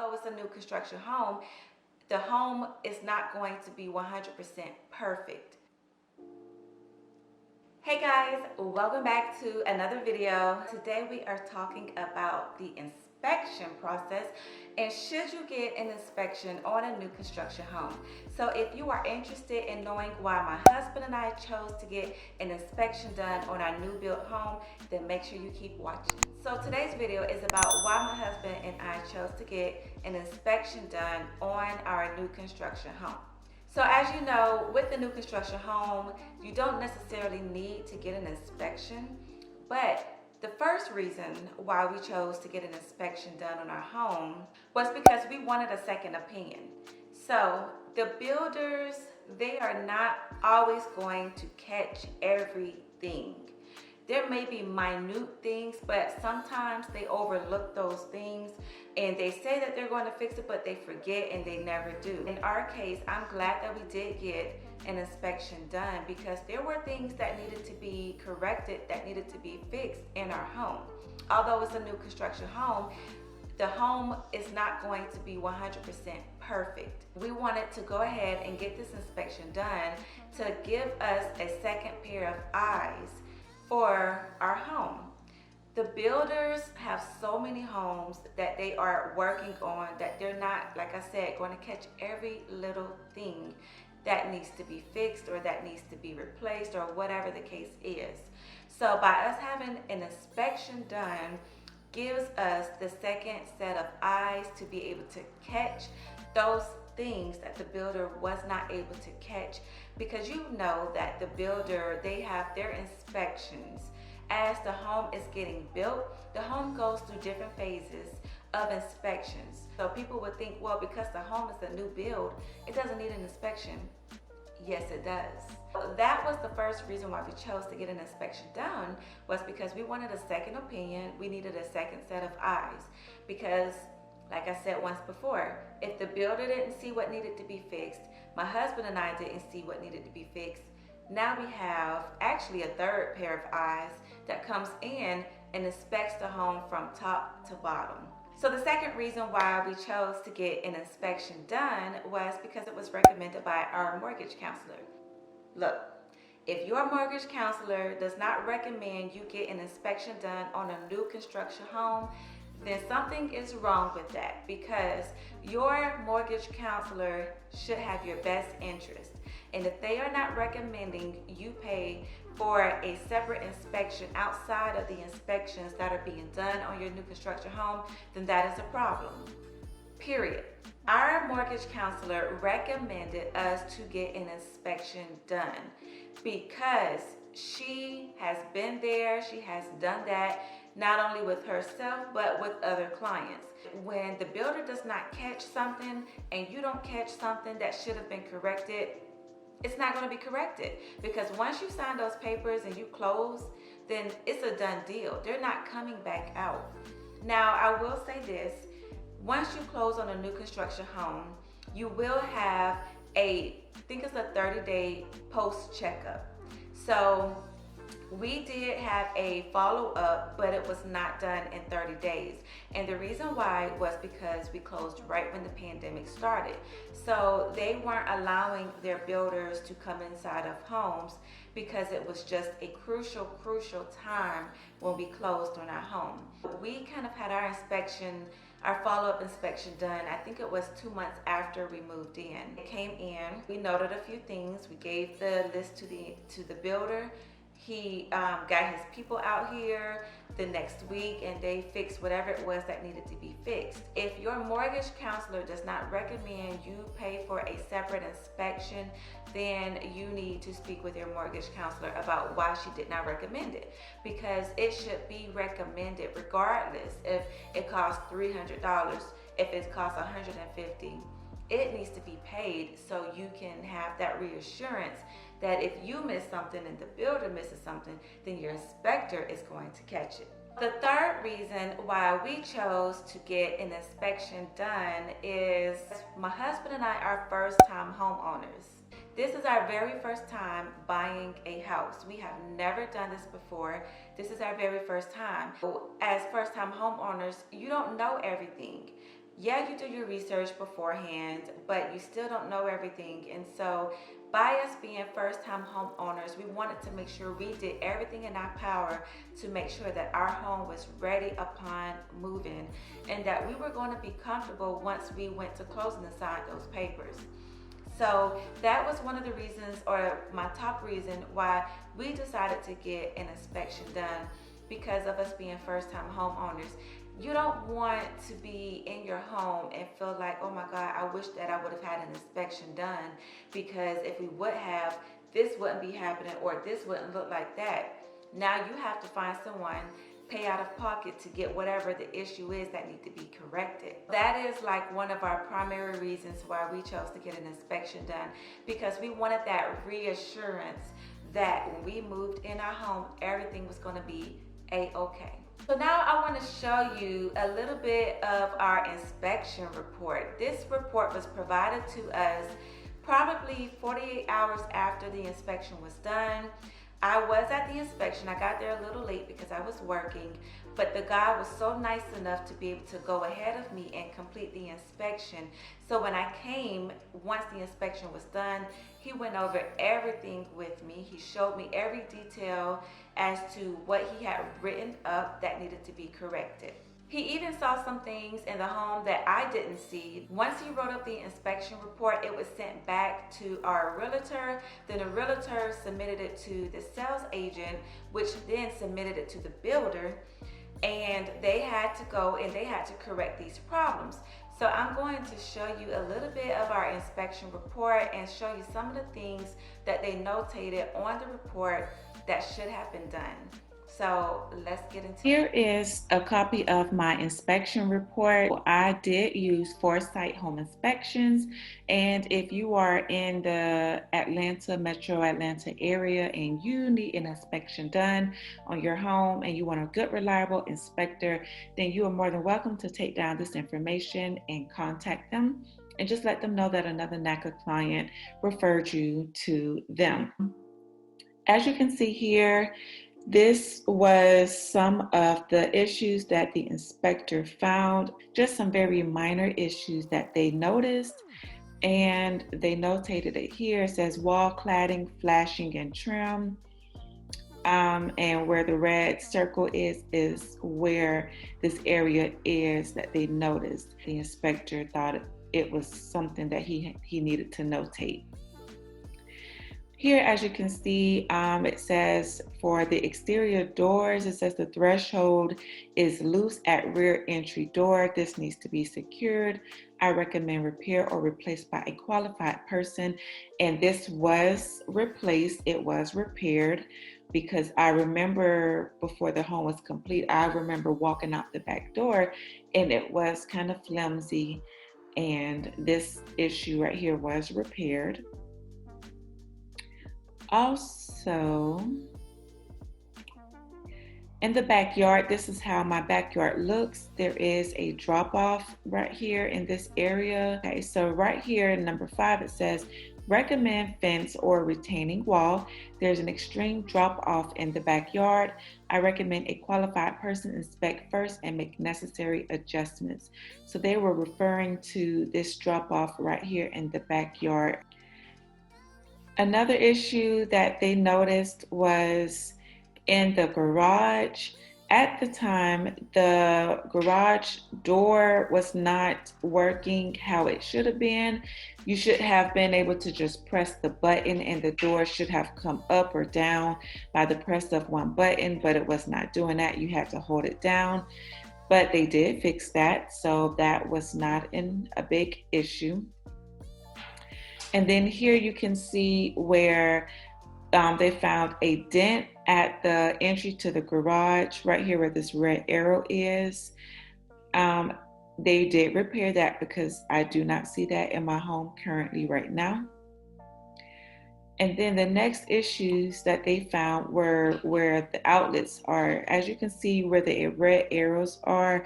although it's a new construction home, the home is not going to be 100% perfect. Hey guys, welcome back to another video. Today we are talking about the inspection process and should you get an inspection on a new construction home. So if you are interested in knowing why my husband and I chose to get an inspection done on our new built home, then make sure you keep watching. So today's video is about why my husband and I chose to get an inspection done on our new construction home. So as you know, with the new construction home, you don't necessarily need to get an inspection, but the first reason why we chose to get an inspection done on our home was because we wanted a second opinion. So the builders, they are not always going to catch everything. There may be minute things, but sometimes they overlook those things and they say that they're going to fix it, but they forget and they never do. In our case, I'm glad that we did get an inspection done because there were things that needed to be corrected, that needed to be fixed in our home. Although it's a new construction home, the home is not going to be 100% perfect. We wanted to go ahead and get this inspection done to give us a second pair of eyes for our home. The builders have so many homes that they are working on that they're not, like I said, going to catch every little thing that needs to be fixed or that needs to be replaced or whatever the case is. So by us having an inspection done gives us the second set of eyes to be able to catch those things that the builder was not able to catch, because you know that the builder, they have their inspections as the home is getting built. The home goes through different phases of inspections. So people would think, well, because the home is a new build, it doesn't need an inspection. Yes, it does. That was the first reason why we chose to get an inspection done, was because we wanted a second opinion. We needed a second set of eyes because, like I said once before, if the builder didn't see what needed to be fixed, my husband and I didn't see what needed to be fixed, now we have actually a third pair of eyes that comes in and inspects the home from top to bottom. So the second reason why we chose to get an inspection done was because it was recommended by our mortgage counselor. Look, if your mortgage counselor does not recommend you get an inspection done on a new construction home, then something is wrong with that, because your mortgage counselor should have your best interest. And if they are not recommending you pay for a separate inspection outside of the inspections that are being done on your new construction home, then that is a problem. Period. Our mortgage counselor recommended us to get an inspection done because she has been there, she has done that, not only with herself, but with other clients. When the builder does not catch something and you don't catch something that should have been corrected, it's not going to be corrected, because once you sign those papers and you close, then it's a done deal. They're not coming back out. Now, I will say this. Once you close on a new construction home, you will have I think it's a 30-day post checkup. So we did have a follow-up, but it was not done in 30 days. And the reason why was because we closed right when the pandemic started. So they weren't allowing their builders to come inside of homes because it was just a crucial time when we closed on our home. We kind of had our follow-up inspection done, I think it was 2 months after we moved in. It came in, we noted a few things, we gave the list to the builder. He got his people out here the next week and they fixed whatever it was that needed to be fixed. If your mortgage counselor does not recommend you pay for a separate inspection, then you need to speak with your mortgage counselor about why she did not recommend it, because it should be recommended regardless if it costs $300, if it costs $150. It needs to be paid so you can have that reassurance that if you miss something and the builder misses something, then your inspector is going to catch it. The third reason why we chose to get an inspection done is my husband and I are first-time homeowners. This is our very first time buying a house. We have never done this before. This is our very first time. As first-time homeowners, you don't know everything. Yeah, you do your research beforehand, but you still don't know everything. And so, by us being first time homeowners, we wanted to make sure we did everything in our power to make sure that our home was ready upon moving and that we were going to be comfortable once we went to closing and signed those papers. So that was one of the reasons, or my top reason, why we decided to get an inspection done because of us being first time homeowners. You don't want to be in your home and feel like, oh my God, I wish that I would have had an inspection done, because if we would have, this wouldn't be happening or this wouldn't look like that. Now you have to find someone, pay out of pocket to get whatever the issue is that need to be corrected. That is like one of our primary reasons why we chose to get an inspection done, because we wanted that reassurance that when we moved in our home, everything was going to be a-okay. So now I want to show you a little bit of our inspection report. This report was provided to us probably 48 hours after the inspection was done. I was at the inspection. I got there a little late because I was working, but the guy was so nice enough to be able to go ahead of me and complete the inspection. So when I came, once the inspection was done, he went over everything with me. He showed me every detail as to what he had written up that needed to be corrected. He even saw some things in the home that I didn't see. Once he wrote up the inspection report, it was sent back to our realtor. Then the realtor submitted it to the sales agent, which then submitted it to the builder. And they had to go and they had to correct these problems. So I'm going to show you a little bit of our inspection report and show you some of the things that they notated on the report that should have been done. So let's get into it. Here is a copy of my inspection report. I did use Foresight Home Inspections, and if you are in the Metro Atlanta area and you need an inspection done on your home and you want a good, reliable inspector, then you are more than welcome to take down this information and contact them and just let them know that another Naca client referred you to them. As you can see here, this was some of the issues that the inspector found, just some very minor issues that they noticed, and they notated it here. It says wall cladding, flashing, and trim. And where the red circle is where this area is that they noticed. The inspector thought it was something that he needed to notate. Here, as you can see, it says for the exterior doors, it says the threshold is loose at rear entry door. This needs to be secured. I recommend repair or replaced by a qualified person. And this was replaced. It was repaired, because I remember before the home was complete, I remember walking out the back door and it was kind of flimsy. And this issue right here was repaired. Also, in the backyard, this is how my backyard looks. There is a drop off right here in this area. Okay, so right here in number 5, it says recommend fence or retaining wall. There's an extreme drop off in the backyard. I recommend a qualified person inspect first and make necessary adjustments. So they were referring to this drop off right here in the backyard. Another issue that they noticed was in the garage. At the time, the garage door was not working how it should have been. You should have been able to just press the button and the door should have come up or down by the press of one button, but it was not doing that. You had to hold it down. But they did fix that, so that was not a big issue. And then here you can see where they found a dent at the entry to the garage, right here where this red arrow is. They did repair that because I do not see that in my home currently right now. And then the next issues that they found were where the outlets are. As you can see where the red arrows are,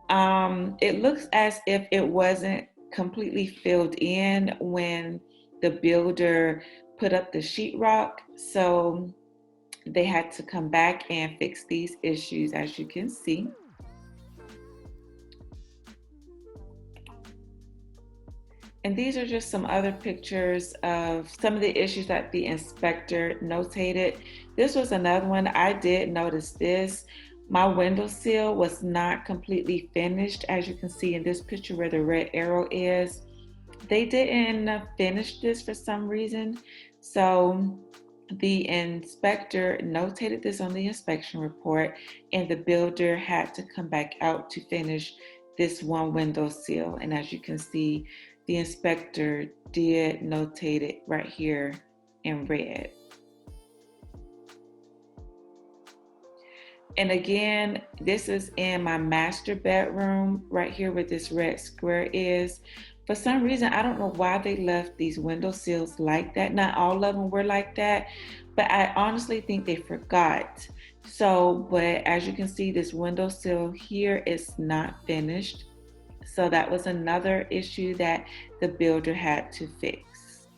it looks as if it wasn't completely filled in when the builder put up the sheetrock. So they had to come back and fix these issues, as you can see. And these are just some other pictures of some of the issues that the inspector notated. This was another one. I did notice this. My windowsill was not completely finished, as you can see in this picture where the red arrow is. They didn't finish this for some reason. So the inspector notated this on the inspection report, and the builder had to come back out to finish this one window sill. And as you can see, the inspector did notate it right here in red. And again, this is in my master bedroom right here where this red square is. For some reason, I don't know why they left these window sills like that. Not all of them were like that, but I honestly think they forgot. So, but as you can see, this window sill here is not finished. So that was another issue that the builder had to fix.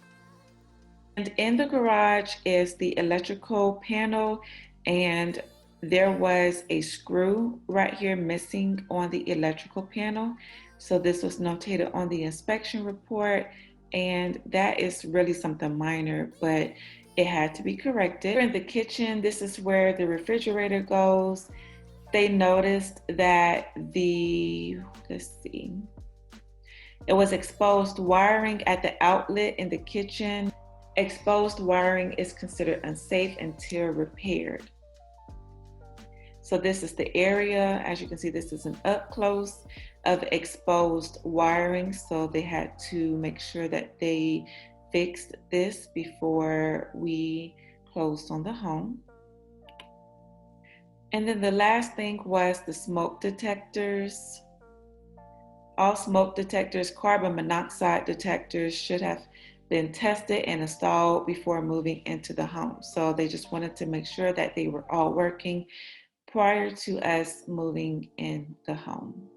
And in the garage is the electrical panel, and there was a screw right here missing on the electrical panel. So this was notated on the inspection report, and that is really something minor, but it had to be corrected. In the kitchen, this is where the refrigerator goes. They noticed that let's see, it was exposed wiring at the outlet in the kitchen. Exposed wiring is considered unsafe until repaired. So this is the area. As you can see, this is an up close of exposed wiring. So they had to make sure that they fixed this before we closed on the home. And then the last thing was the smoke detectors. All smoke detectors, carbon monoxide detectors should have been tested and installed before moving into the home. So they just wanted to make sure that they were all working prior to us moving in the home.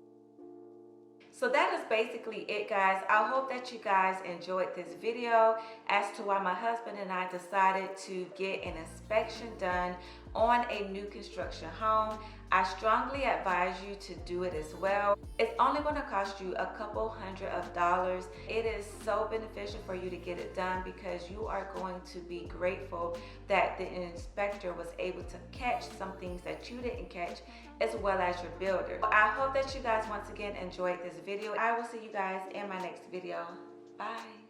So that is basically it, guys. I hope that you guys enjoyed this video as to why my husband and I decided to get an inspection done on a new construction home. I strongly advise you to do it as well. It's only going to cost you a couple $100s. It is so beneficial for you to get it done because you are going to be grateful that the inspector was able to catch some things that you didn't catch, as well as your builder. I hope that you guys once again enjoyed this video. I will see you guys in my next video. Bye.